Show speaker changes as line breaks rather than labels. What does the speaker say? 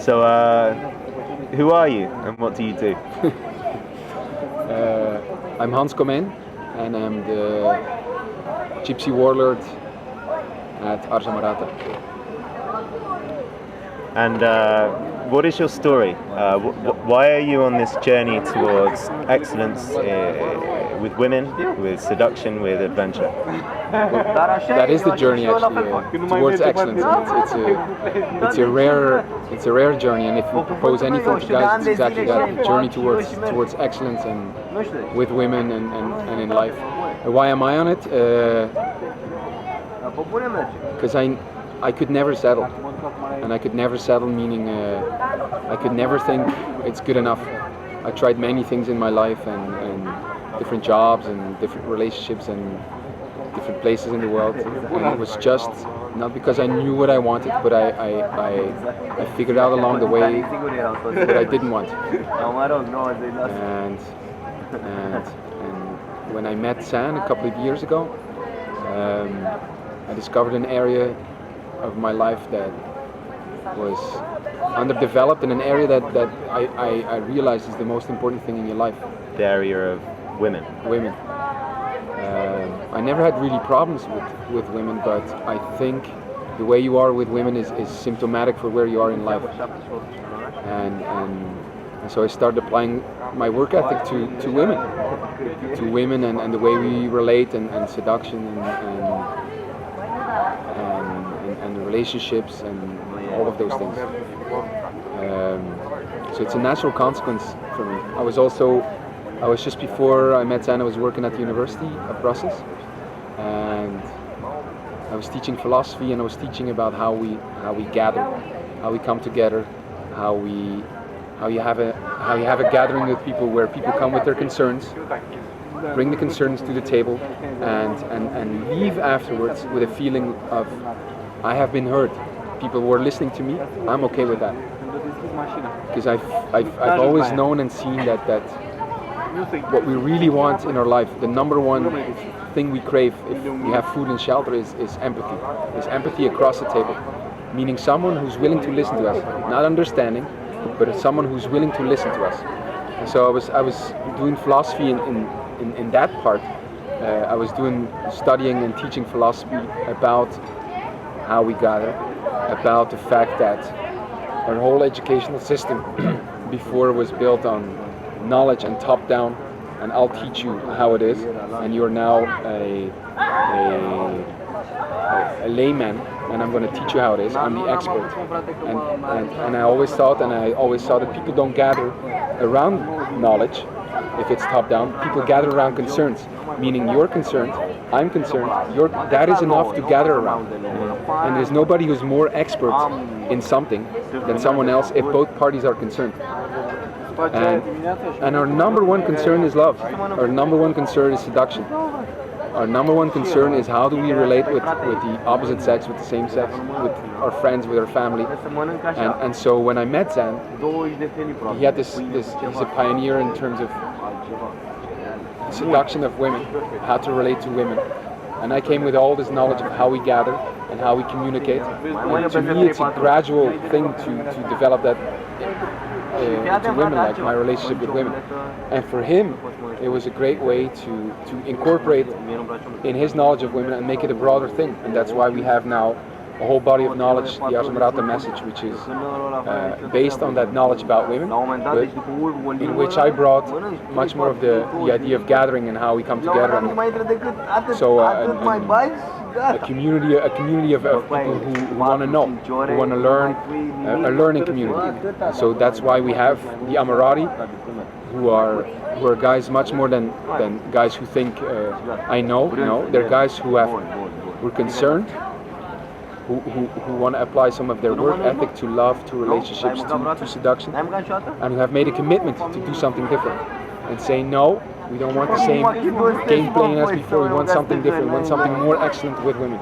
So, who are you and what do you do?
I'm Comyn, and I'm the gypsy warlord at Ars Amorata.
And what is your story? Why are you on this journey towards excellence with women, with seduction, with adventure?
That is the journey actually towards excellence. It's a rare journey, and if you propose anything to guys, it's exactly that, a journey towards excellence and with women and in life. Why am I on it? Because I could never settle, and I could never settle meaning I could never think it's good enough. I tried many things in my life and different jobs and different relationships and different places in the world, and it was just not because I knew what I wanted, but I figured out along the way what I didn't want. And when I met San a couple of years ago, I discovered an area of my life that was underdeveloped, in an area that I realized is the most important thing in your life.
The area of women.
Women. I never had really problems with women, but I think the way you are with women is symptomatic for where you are in life. And so I started applying my work ethic to women and the way we relate and seduction and relationships and all of those things. So it's a natural consequence for me. I was just before I met San, I was working at the University of Brussels, and I was teaching philosophy, and I was teaching about how we gather, how we come together, how you have a gathering with people where people come with their concerns, bring the concerns to the table, and leave afterwards with a feeling of, I have been heard. People were listening to me. I'm okay with that, because I've always known and seen that what we really want in our life, the number one thing we crave if we have food and shelter, is empathy. Is empathy across the table, meaning someone who's willing to listen to us, not understanding, but someone who's willing to listen to us. And so I was doing philosophy in that part. I was studying and teaching philosophy about how we gather, about the fact that our whole educational system before was built on knowledge and top down, and I'll teach you how it is, and you're now a layman, and I'm going to teach you how it is. I'm the expert. And I always thought that people don't gather around knowledge if it's top down. People gather around concerns, meaning you're concerned, I'm concerned, that is enough to gather around. And there's nobody who's more expert in something than someone else if both parties are concerned. And our number one concern is love. Our number one concern is seduction. Our number one concern is how do we relate with the opposite sex, with the same sex, with our friends, with our family. And so when I met Zan, he had he's a pioneer in terms of seduction of women, how to relate to women. And I came with all this knowledge of how we gather and how we communicate. And to me, it's a gradual thing to develop that to women, like my relationship with women. And for him, it was a great way to incorporate in his knowledge of women and make it a broader thing. And that's why we have now a whole body of knowledge, the Ars Amorata message, which is based on that knowledge about women, but in which I brought much more of the idea of gathering and how we come together. So a community of people who want to know, who want to learn, a learning community. So that's why we have the Amorati, who are guys much more than guys who think I know. No, they're guys who are concerned, who want to apply some of their work ethic to love, to relationships, to seduction, and who have made a commitment to do something different and say no. We don't want the same game playing as before. We want something different. We want something more excellent with women.